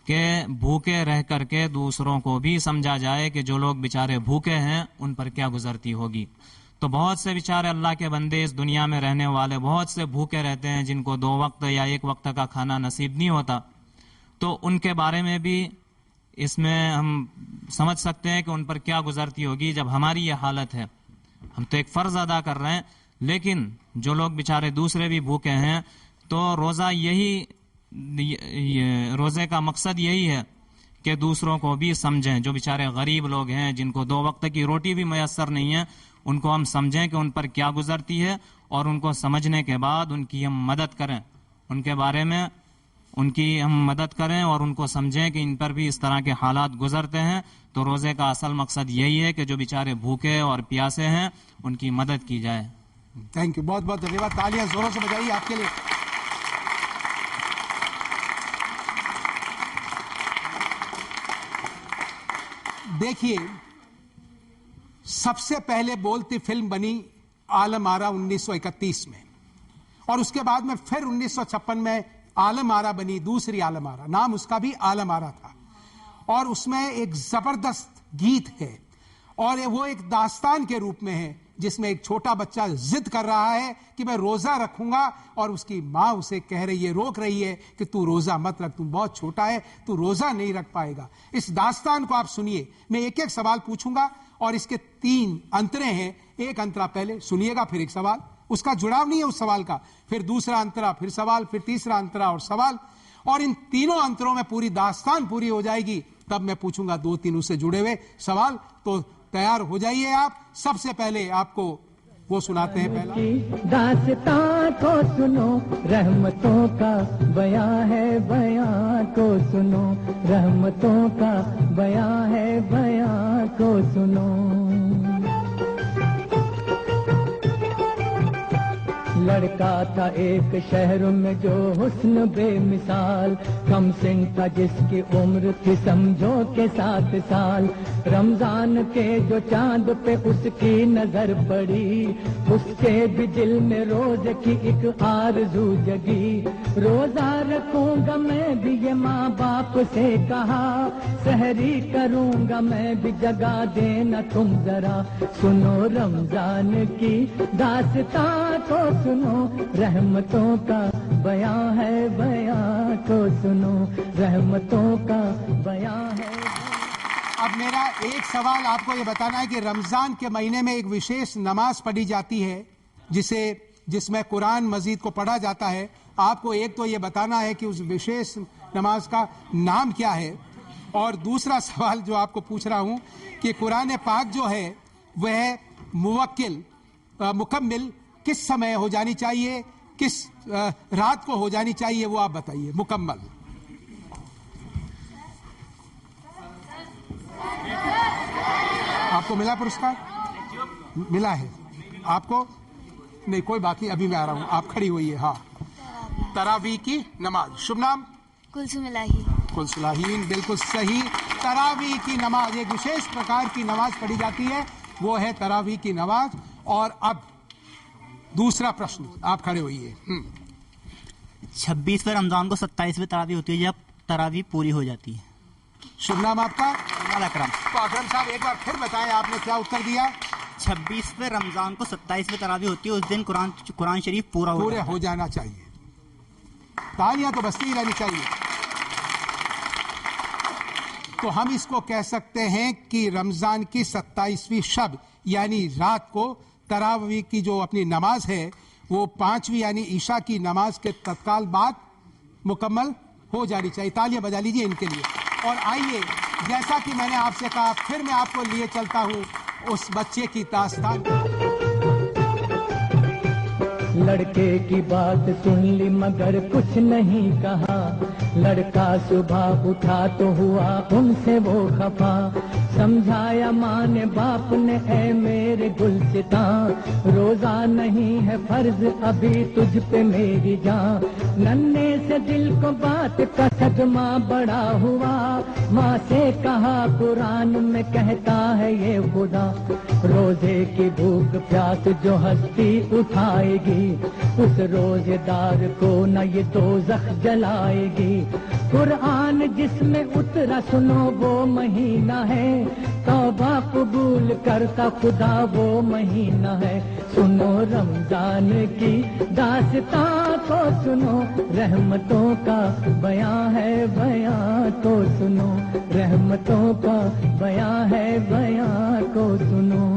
कि भूखे रह करके दूसरों को भी समझा जाए कि जो लोग बेचारे भूखे हैं उन पर क्या गुजरती होगी। तो बहुत से बेचारे अल्लाह के बंदे इस दुनिया में रहने वाले बहुत से भूखे रहते हैं, जिनको 2 वक्त या 1 वक्त का खाना नसीब नहीं होता। तो उनके बारे में भी इसमें हम समझ सकते हैं कि उन पर क्या गुजरती होगी जब हमारी ये हालत है। हम तो एक फ़र्ज़ अदा कर रहे हैं, लेकिन जो लोग बेचारे दूसरे भी भूखे हैं, तो रोज़े का मकसद यही है कि दूसरों को भी समझें। जो बेचारे गरीब लोग हैं, जिनको 2 वक्त की रोटी भी मैसर नहीं है, उनको हम समझें कि उन पर क्या गुजरती है, और उनको समझने के बाद उनकी हम मदद करें, उनके बारे में उनकी हम मदद करें और उनको समझें कि इन पर भी इस तरह के हालात गुजरते हैं। तो रोज़े का असल मकसद यही है कि जो बेचारे भूखे और प्यासे हैं उनकी मदद की जाए। थैंक यू, बहुत बहुत धन्यवाद। तालियां जोरों से बजाइए आपके लिए। देखिए, सबसे पहले बोलती फिल्म बनी आलम आरा 1931 में, और उसके बाद में फिर 1956 में आलम आरा बनी, दूसरी आलम आरा, नाम उसका भी आलम आरा था। और उसमें एक जबरदस्त गीत है, और वो एक दास्तान के रूप में है, जिसमें एक छोटा बच्चा जिद कर रहा है कि मैं रोजा रखूंगा, और उसकी मां उसे कह रही है, रोक रही है कि तू रोजा मत रख, तू बहुत छोटा है, तू रोजा नहीं रख पाएगा। इस दास्तान को आप सुनिए। मैं एक एक सवाल पूछूंगा और इसके 3 अंतरे हैं। एक अंतरा पहले सुनिएगा, फिर एक सवाल, उसका जुड़ाव नहीं है उस सवाल का, फिर दूसरा अंतरा, फिर सवाल, फिर तीसरा अंतरा और सवाल, और इन तीनों अंतरों में पूरी दास्तान पूरी हो जाएगी। तब मैं पूछूंगा 2-3 उससे जुड़े हुए सवाल। तो तैयार हो जाइए आप। सबसे पहले आपको वो सुनाते हैं पहला। दास्तां को सुनो, रहमतों का बयां है, बयां को सुनो, रहमतों का बयां है, बयां को सुनो। लड़का था एक शहर में जो हुस्न बेमिसाल, कम सिन था जिसकी उम्र थी समझो के 7 साल। रमजान के जो चांद पे उसकी नजर पड़ी, उसके भी दिल में रोज की एक आरज़ू जगी। रोजा रखूंगा मैं भी, ये माँ बाप से कहा, सहरी करूंगा मैं भी, जगा देना तुम जरा। सुनो रमजान की दास्तां को सुनो, रहमतों का बयां है, बयां को सुनो, रहमतों का बयां है। अब मेरा एक सवाल आपको ये बताना है कि रमजान के महीने में एक विशेष नमाज पढ़ी जाती है, जिसमें कुरान मजीद को पढ़ा जाता है। आपको एक तो ये बताना है कि उस विशेष नमाज का नाम क्या है, और दूसरा सवाल जो आपको पूछ रहा हूं कि कुरान पाक जो है वह मुकम्मिल किस समय हो जानी चाहिए, किस रात को हो जानी चाहिए, वो आप बताइए। मुकम्मल आपको मिला पुरस्कार? मिला है आपको? नहीं, कोई बात नहीं, अभी मैं आ रहा हूं, आप खड़ी हुई है। हाँ, तरावी की नमाज। शुभ नाम? कुलसुम इलाही। कुलसुलाहीन, बिल्कुल सही। तरावी की नमाज, एक विशेष प्रकार की नमाज पढ़ी जाती है, वो है तरावी की नमाज। और अब दूसरा प्रश्न, आप खड़े होइए। 26वें रमजान को 27वें तरावी होती है, जब तरावी पूरी हो जाती है। शुभ नाम आपका? अकरम। तो अकरम साहब एक बार फिर बताएं, आपने क्या उत्तर दिया? 26वें रमजान को 27वें तरावी होती है, उस दिन कुरान शरीफ पूरा हो जाना चाहिए। तालियां तो बजती ही रहनी चाहिए। तो हम इसको कह सकते हैं कि रमजान की 27वीं शब यानी रात को तरावी की जो अपनी नमाज है वो 5वीं यानी ईशा की नमाज के तत्काल बाद मुकम्मल हो जानी चाहिए। तालियां बजा लीजिए इनके लिए। और आइए, जैसा कि मैंने आपसे कहा, फिर मैं आपको लिए चलता हूं उस बच्चे की दास्तान। लड़के की बात सुन ली मगर कुछ नहीं कहा। लड़का सुबह उठा तो हुआ उनसे वो खफा। समझाया माँ ने बाप ने, ऐ मेरे गुलसिता, रोजा नहीं है फर्ज अभी तुझ पे मेरी जान। नन्हे से दिल को बात का सदमा बड़ा हुआ। माँ से कहा कुरान में कहता है ये खुदा, रोजे की भूख प्यास जो हस्ती उठाएगी, उस रोजेदार को न ये दोज़ख जलाएगी। कुरान जिसमें उतरा सुनो वो महीना है, तौबा कबूल करता खुदा वो महीना है। सुनो रमजान की दास्तां को सुनो, रहमतों का बयां है बयां को सुनो, रहमतों का बयां है बयां को सुनो।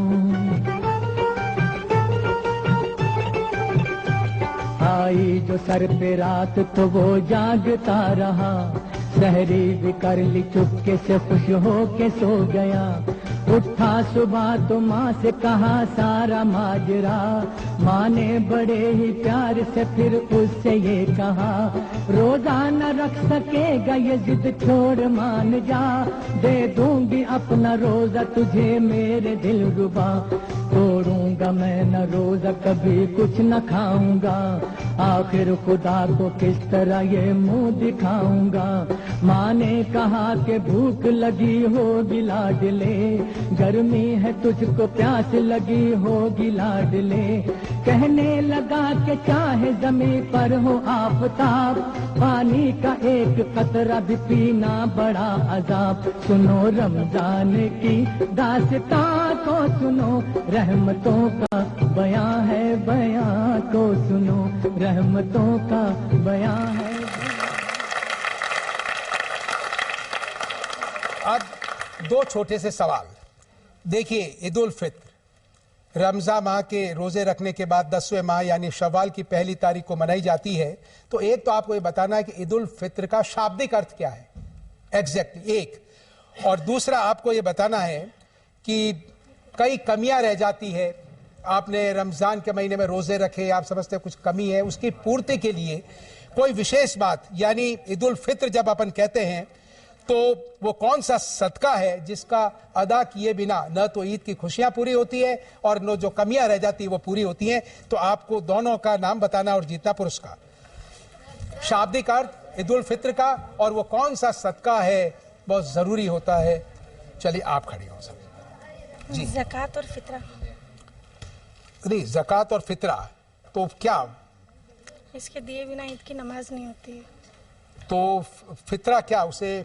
आई जो सर पे रात तो वो जागता रहा, सहरी भी कर ली चुपके से खुश हो के सो गया। उठा सुबह तो माँ से कहा सारा माजरा, माँ ने बड़े ही प्यार से फिर उससे ये कहा, रोजा न रख सकेगा ये जिद छोड़ मान जा, दे दूंगी अपना रोजा तुझे मेरे दिल रुबा। तोड़ूंगा मैं न रोजा कभी कुछ न खाऊंगा, आखिर खुदा को किस तरह ये मुंह दिखाऊंगा। माँ ने कहा कि भूख लगी होगी लाडले, गर्मी है तुझको प्यास लगी होगी लाडले। कहने लगा कि चाहे जमीन पर हो आफताब, पानी का एक कतरा भी पीना बड़ा अजाब। सुनो रमजान की दास्तां को सुनो, रहमतों का बयां है बयां को सुनो, रहमतों का बयां है। अब दो छोटे से सवाल देखिए। ईद उल फित्र रमज़ान माह के रोजे रखने के बाद 10वें माह यानी शव्वाल की पहली तारीख को मनाई जाती है। तो एक तो आपको ये बताना है कि ईद उल फित्र का शाब्दिक अर्थ क्या है एग्जैक्टली एक, और दूसरा आपको ये बताना है कि कई कमियां रह जाती है। आपने रमजान के महीने में रोजे रखे, आप समझते हैं कुछ कमी है, उसकी पूर्ति के लिए कोई विशेष बात, यानी ईद उल फित्र जब अपन कहते हैं तो वो कौन सा सदका है जिसका अदा किए बिना न तो ईद की खुशियां पूरी होती है और न जो कमियां रह जाती है वो पूरी होती हैं। तो आपको दोनों का नाम बताना और जीतना पुरस्कार, शाब्दिक अर्थ ईद उल फित्र का, और वो कौन सा सदका है बहुत जरूरी होता है। चलिए आप खड़े हो सब जी। ज़कात और फितरा। नहीं, ज़कात और फितरा तो क्या, इसके दिए बिना ईद की नमाज नहीं होती है। तो फितरा क्या, उसे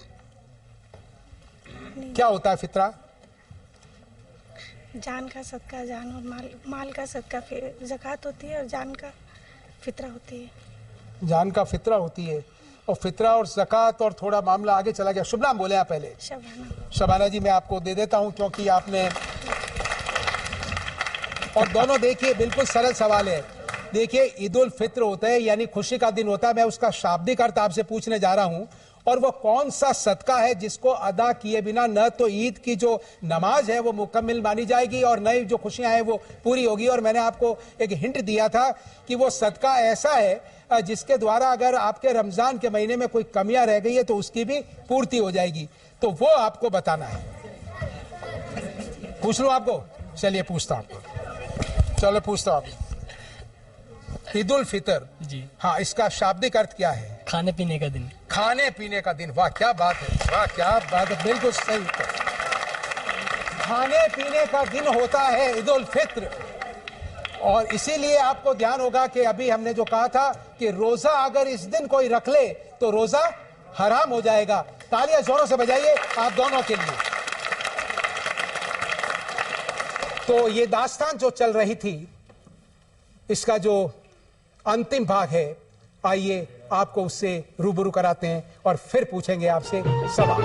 क्या होता है फितरा? जान का सदका, जान और माल का सदका ज़कात होती है और जान का फितरा होती है। जान का फितरा होती है और फितरा और ज़कात, और थोड़ा मामला आगे चला गया। शुभ नाम बोले आप पहले? शबाना। शबाना जी मैं आपको दे देता हूं क्योंकि आपने, और दोनों देखिए बिल्कुल सरल सवाल है। देखिए ईद उल फित्र होता है यानी खुशी का दिन होता है, मैं उसका शाब्दिक अर्थ आपसे पूछने जा रहा हूं, और वो कौन सा सदका है जिसको अदा किए बिना न तो ईद की जो नमाज है वो मुकम्मल मानी जाएगी और नई जो खुशियां हैं वो पूरी होगी। और मैंने आपको एक हिंट दिया था कि वो सदका ऐसा है जिसके द्वारा अगर आपके रमजान के महीने में कोई कमियां रह गई है तो उसकी भी पूर्ति हो जाएगी। तो वो आपको बताना है। पूछ लो आपको? चलिए पूछता हूं आपको, चलो पूछता हूं आपको। ईद उल फितर जी, हाँ, इसका शाब्दिक अर्थ क्या है? खाने पीने का दिन। खाने पीने का दिन। वाह क्या बात है, वाह क्या बात है, बिल्कुल सही। खाने पीने का दिन होता है ईद उल फित्र, और इसीलिए आपको ध्यान होगा कि अभी हमने जो कहा था कि रोजा अगर इस दिन कोई रख ले तो रोजा हराम हो जाएगा। तालियां जोरों से बजाइए आप दोनों के लिए। तो ये दास्तान जो चल रही थी इसका जो अंतिम भाग है, आइए आपको उससे रूबरू कराते हैं और फिर पूछेंगे आपसे सवाल।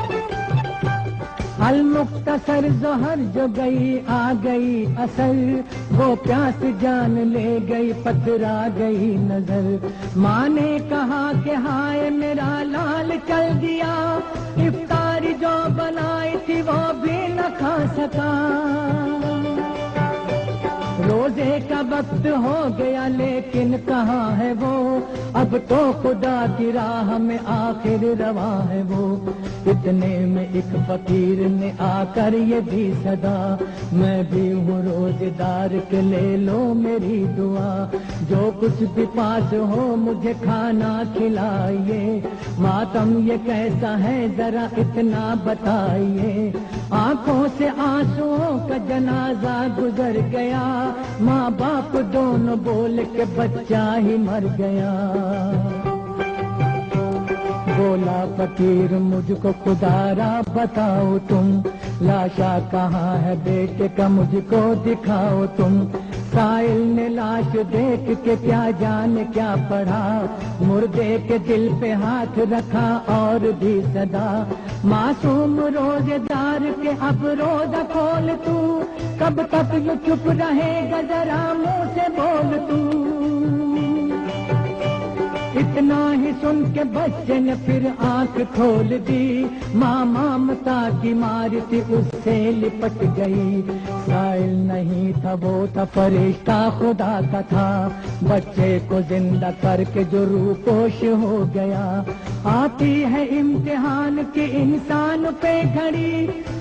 अल मुख्तसर जोहर जो गई आ गई असल, वो प्यास जान ले गई पथरा गई नजर। माँ ने कहा कि हाय मेरा लाल चल दिया, इफ्तारी जो बनाई थी वो भी न खा सका। रोजे का वक्त हो गया लेकिन कहाँ है वो, अब तो खुदा की राह में आखिर रवा है वो। इतने में एक फकीर ने आकर ये दी सदा, मैं भी हूँ रोजेदार के ले लो मेरी दुआ। जो कुछ भी पास हो मुझे खाना खिलाइए, मातम ये कैसा है जरा इतना बताइए। आंखों से आंसुओं का जनाजा गुजर गया, माँ बाप दोनों बोल के बच्चा ही मर गया। बोला फकीर मुझको खुदारा बताओ तुम, लाशा कहाँ है बेटे का मुझको दिखाओ तुम। साइल ने लाश देख के क्या जाने क्या पढ़ा, मुर्दे के दिल पे हाथ रखा और भी सदा। मासूम रोजेदार के अब रोजा खोल तू, कब तक ये चुप रहेगा जरा मुंह से बोल तू। इतना ही सुन के बच्चे ने फिर आंख खोल दी, माँ ममता की मारी थी उससे लिपट गई। साइल नहीं था वो था फरिश्ता खुदा का था, बच्चे को जिंदा करके जो रूपोश हो गया। आती है इम्तिहान की इंसान पे घड़ी,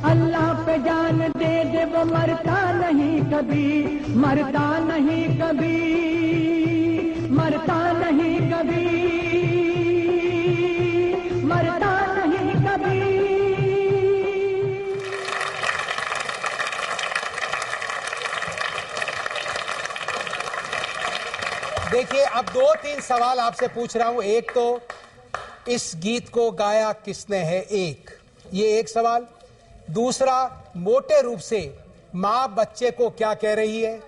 अल्लाह पे जान दे दे वो मरता नहीं कभी, मरता नहीं कभी, मरता नहीं कभी, मरता नहीं कभी। देखिए, अब 2-3 सवाल आपसे पूछ रहा हूं। एक तो इस गीत को गाया किसने है, ये एक सवाल। दूसरा, मोटे रूप से माँ बच्चे को क्या कह रही है।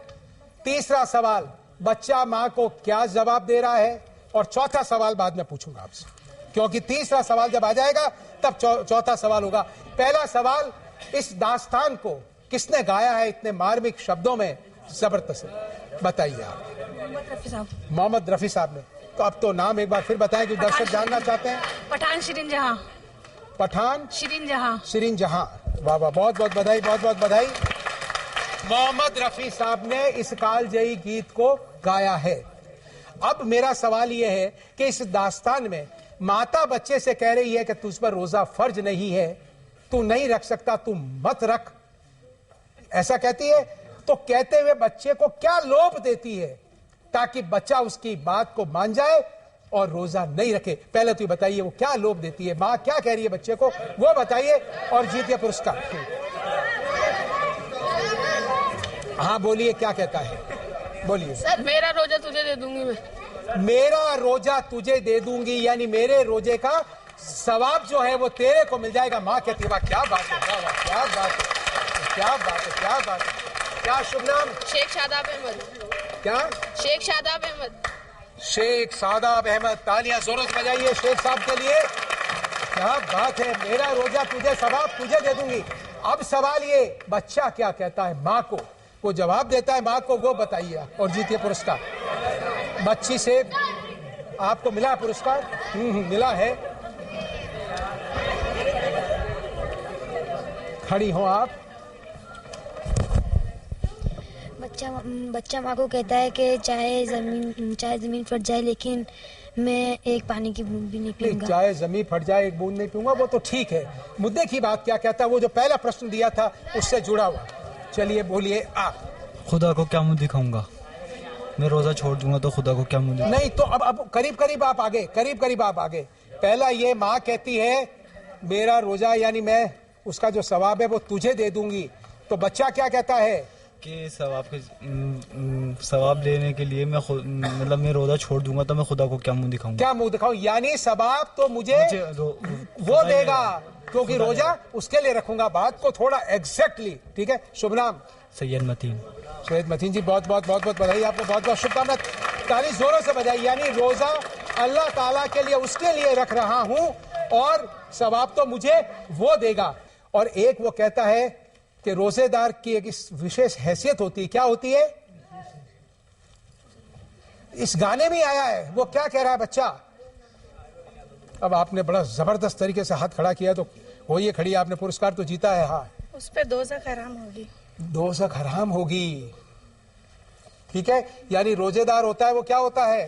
तीसरा सवाल, बच्चा माँ को क्या जवाब दे रहा है। और चौथा सवाल बाद में पूछूंगा आपसे, क्योंकि तीसरा सवाल जब आ जाएगा तब चौथा सवाल होगा। पहला सवाल, इस दास्तान को किसने गाया है इतने मार्मिक शब्दों में, जबरदस्त बताइए आप। मोहम्मद रफी साहब ने। तो अब तो नाम एक बार फिर बताएं कि दर्शक जानना चाहते हैं। पठान शिरीन जहां। पठान शिरीन जहां। शिरीन जहां, वाह वाह, बहुत बहुत बधाई, बहुत बहुत बधाई। मोहम्मद रफी साहब ने इस कालजयी गीत को गाया है। अब मेरा सवाल यह है कि इस दास्तान में माता बच्चे से कह रही है कि तुझ पर रोजा फर्ज नहीं है, तू नहीं रख सकता, तू मत रख, ऐसा कहती है। तो कहते हुए बच्चे को क्या लोभ देती है ताकि बच्चा उसकी बात को मान जाए और रोजा नहीं रखे। पहले तो बताइए वो क्या लोभ देती है, माँ क्या कह रही है बच्चे को, वो बताइए और जीतिए पुरस्कार। हाँ बोलिए, क्या कहता है, बोलिए। सर, मेरा रोजा तुझे दे दूंगी मैं। मेरा रोजा तुझे दे दूंगी, यानी मेरे रोजे का सवाब जो है वो तेरे को मिल जाएगा। माँ कहती है, क्या बात है, क्या बात है, क्या बात है, क्या बात है। क्या शुभ नाम? शेख शादाब अहमद। क्या? शेख शादाब अहमद। शेख शादाब अहमद, तालियां जोरों से बजाइए शेख साहब के लिए। क्या बात है, मेरा रोजा तुझे सवाब तुझे दे दूंगी। अब सवाल ये, बच्चा क्या कहता है माँ को, वो जवाब देता है माँ को, वो बताइए और जीतिए पुरस्कार। बच्ची से आपको मिला पुरस्कार? मिला है। खड़ी हो आप। बच्चा माँ को कहता है कि चाहे जमीन फट जाए लेकिन मैं एक पानी की बूंद भी नहीं पीऊंगा। चाहे जमीन फट जाए एक बूंद नहीं पीऊंगा, वो तो ठीक है। मुद्दे की बात क्या कहता है, वो जो पहला प्रश्न दिया था उससे जुड़ा हुआ। चलिए बोलिए आप। खुदा को क्या मुंह दिखाऊंगा, मैं रोजा छोड़ दूंगा तो खुदा को क्या मुंह दिखाऊंगा। नहीं तो अब करीब आप आगे। पहला ये माँ कहती है मेरा रोजा यानी मैं उसका जो सवाब है वो तुझे दे दूंगी, तो बच्चा क्या कहता है कि सवाब लेने के लिए मैं मतलब मैं रोजा छोड़ दूंगा तो मैं खुदा को क्या मुंह दिखाऊंगा। क्या मुंह दिखाऊं, यानी सवाब तो मुझे वो देगा क्योंकि रोजा उसके लिए रखूंगा। बात को थोड़ा एग्जैक्टली, ठीक है। शुभ नाम? सैयद मतीन। सैयद मतीन जी, बहुत बहुत बधाई आपको, बहुत बहुत शुभकामना। ताली जोरों से बजाई। यानी रोजा अल्लाह ताला के लिए उसके लिए रख रहा हूं और सवाब तो मुझे वो देगा। और एक वो कहता है कि रोजेदार की एक विशेष हैसियत होती है। क्या होती है? इस गाने में आया है। वो क्या कह रहा है बच्चा? अब आपने बड़ा जबरदस्त तरीके से हाथ खड़ा किया, तो होइए खड़ी, आपने पुरस्कार तो जीता है। हाँ, उस पे दोज़ख हराम होगी। दोज़ख हराम होगी। ठीक है, यानी रोजेदार होता है वो क्या होता है,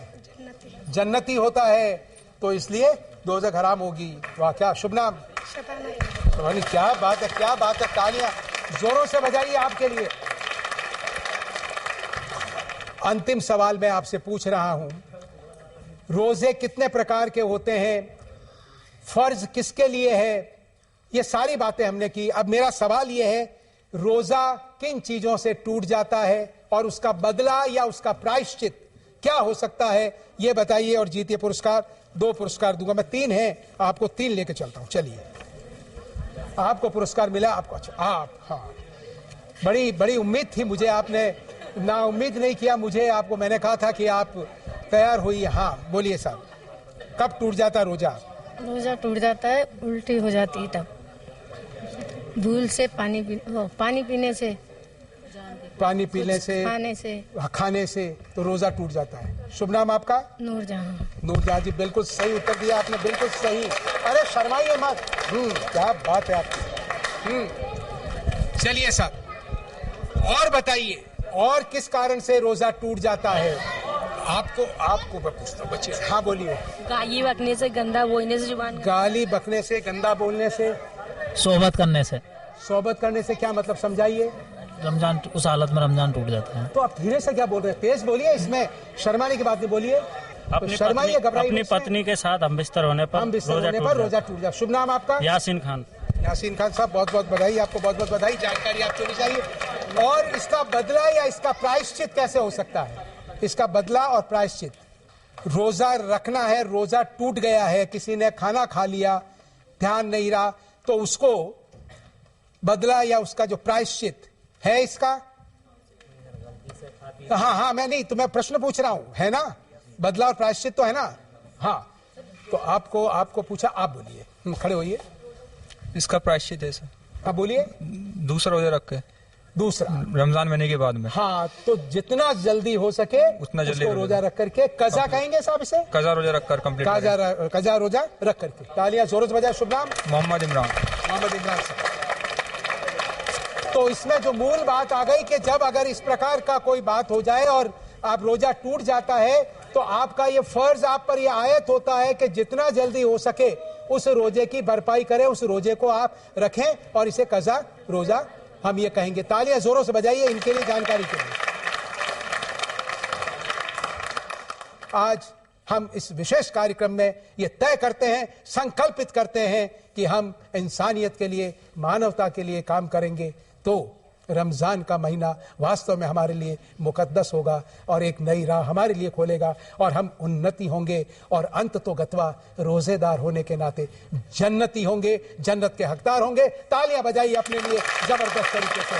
जन्नती होता है, तो इसलिए दोज़ख हराम होगी। वाह, क्या शुभ नाम, क्या बात है, क्या बात है, तालियां जोरों से बजाइए आपके लिए। अंतिम सवाल मैं आपसे पूछ रहा हूं, रोजे कितने प्रकार के होते हैं, फर्ज किसके लिए है, ये सारी बातें हमने की। अब मेरा सवाल ये है, रोजा किन चीजों से टूट जाता है और उसका बदला या उसका प्रायश्चित क्या हो सकता है, ये बताइए और जीतिए पुरस्कार। 2 पुरस्कार दूंगा मैं, 3 हैं, आपको 3 लेके चलता हूं। चलिए, आपको पुरस्कार मिला, आपको अच्छा, आप, हाँ, बड़ी उम्मीद थी मुझे, आपने ना उम्मीद नहीं किया मुझे, आपको मैंने कहा था कि आप तैयार होइए। हाँ बोलिए साहब, कब टूट जाता है रोजा? रोजा टूट जाता है, उल्टी हो जाती है तब, भूल से पानी पीने से, पानी पीने से, खाने से तो रोजा टूट जाता है। शुभ नाम आपका? नूरजहां। नूरजहां जी, बिल्कुल सही उत्तर दिया आपने, बिल्कुल सही। अरे शर्माइए मत, क्या बात है आपकी। चलिए साहब, और बताइए, और किस कारण से रोजा टूट जाता है? आपको मैं पूछता हूँ बच्चे। हाँ बोलिए। गाली बकने से, गंदा बोलने से जुबान, गाली बकने से, गंदा बोलने से, सोहबत करने से। सोहबत करने से क्या मतलब, समझाइए। रमजान, उस हालत में रमजान टूट जाता है। तो आप धीरे से क्या बोल रहे हैं, तेज बोलिए, इसमें शर्माने की बात नहीं, बोलिए। शर्माइए, घबराइए। अपनी पत्नी के साथ हम बिस्तर होने पर रोजा टूट जाए। शुभ नाम आपका? यासीन खान। यासीन खान साहब, बहुत बहुत बधाई आपको, बहुत बहुत बधाई, जानकारी आपको होनी चाहिए। और इसका बदला या इसका प्रायश्चित कैसे हो सकता है? इसका बदला और प्रायश्चित, रोजा रखना है, रोजा टूट गया है, किसी ने खाना खा लिया, ध्यान नहीं रहा, तो उसको बदला या उसका जो प्रायश्चित है इसका, हाँ मैं नहीं, तो मैं प्रश्न पूछ रहा हूं, है ना, बदला और प्रायश्चित तो है ना। हाँ, तो आपको पूछा, आप बोलिए, खड़े होइए। इसका प्रायश्चित है सर। आप बोलिए। दूसरा रोजा रख के, दूसरा रमजान महीने के बाद में। हाँ, तो जितना जल्दी हो सके उतना जल्दी रोजा रख करके, कजा कहेंगे साहब इसे, कजा रोजा रख कर कंप्लीट, कजा रोजा रख करके। तालियां जोरों से बजाए। शुभ नाम? मोहम्मद इमरान। मोहम्मद इमरान साहब। तो इसमें जो मूल बात आ गई कि जब अगर इस प्रकार का कोई बात हो जाए और आप रोजा टूट जाता है, तो आपका ये फर्ज, आप पर ये आयत होता है कि जितना जल्दी हो सके उस रोजे की भरपाई करें, उस रोजे को आप रखें, और इसे कजा रोजा हम ये कहेंगे। तालियां जोरों से बजाइए इनके लिए, जानकारी के लिए। आज हम इस विशेष कार्यक्रम में ये तय करते हैं, संकल्पित करते हैं कि हम इंसानियत के लिए, मानवता के लिए काम करेंगे, तो रमजान का महीना वास्तव में हमारे लिए मुकद्दस होगा और एक नई राह हमारे लिए खोलेगा, और हम उन्नति होंगे, और अंत तो गतवा रोजेदार होने के नाते जन्नती होंगे, जन्नत के हकदार होंगे। तालियां बजाइए अपने लिए जबरदस्त तरीके से।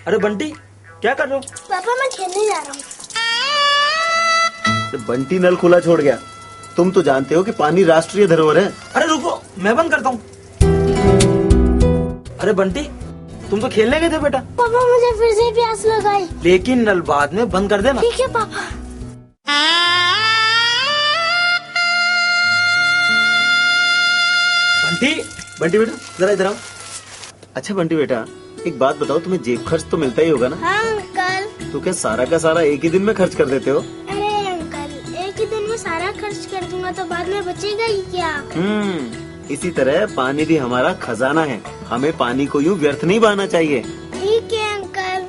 अरे बंटी, क्या कर रहे हो? पापा मैं खेलने जा रहा हूँ। बंटी नल खुला छोड़ गया। तुम तो जानते हो कि पानी राष्ट्रीय धरोहर है। अरे रुको, मैं बंद करता हूँ। अरे बंटी, तुम तो खेलने गए थे बेटा। पापा मुझे फिर से प्यास लगाई। लेकिन नल बाद में बंद कर देना। ठीक है पापा। बंटी बेटा, जरा इधर आओ। अच्छा बंटी बेटा, एक बात बताओ, तुम्हें जेब खर्च तो मिलता ही होगा ना? हाँ अंकल। तो क्या सारा का सारा एक ही दिन में खर्च कर देते हो? अरे अंकल, एक ही दिन में सारा खर्च कर दूंगा तो बाद में बचेगा ही क्या? इसी तरह पानी भी हमारा खजाना है, हमें पानी को यूँ व्यर्थ नहीं बहाना चाहिए। ठीक है अंकल।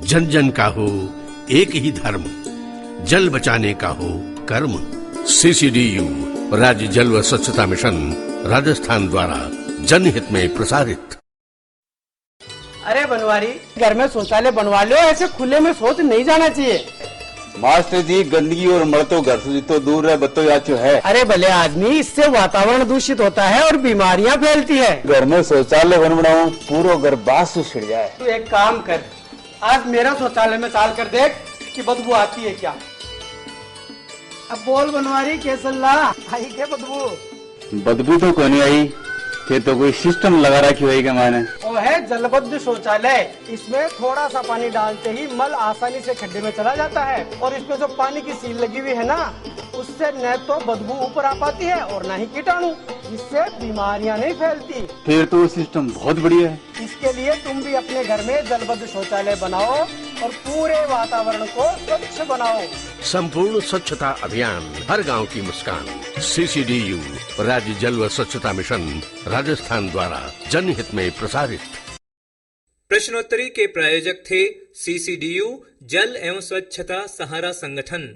जन जन का हो एक ही धर्म, जल बचाने का हो कर्म। CCDU राज्य जल व स्वच्छता मिशन राजस्थान द्वारा जनहित में प्रसारित। अरे बनवारी, घर में शौचालय बनवा लो, ऐसे खुले में शौच नहीं जाना चाहिए। मास्टर जी गंदगी और मलतो घर से जितो दूर रहे बतो याचो है। अरे भले आदमी, इससे वातावरण दूषित होता है और बीमारियां फैलती है। घर में शौचालय बनाऊं, पूरा घर बास से छिड़ जाए। तू एक काम कर, आज मेरा शौचालय में चाल कर देख कि बदबू आती है क्या। अब बोल बनवारी कैसल्ला आई क्या बदबू? बदबू तो कोई नहीं आई, के तो कोई सिस्टम लगा रखी होगी मैंने। वो है जलबद्ध शौचालय। इसमें थोड़ा सा पानी डालते ही मल आसानी से खड्डे में चला जाता है और इसमें जो पानी की सील लगी हुई है ना, उससे न तो बदबू ऊपर आ पाती है और न ही कीटाणु, जिससे बीमारियां नहीं फैलती। फिर तो सिस्टम बहुत बढ़िया है। इसके लिए तुम भी अपने घर में जलबद्ध शौचालय बनाओ और पूरे वातावरण को स्वच्छ बनाओ। संपूर्ण स्वच्छता अभियान, हर गांव की मुस्कान। CCDU राज्य जल व स्वच्छता मिशन राजस्थान द्वारा जनहित में प्रसारित। प्रश्नोत्तरी के प्रायोजक थे CCDU जल एवं स्वच्छता सहारा संगठन।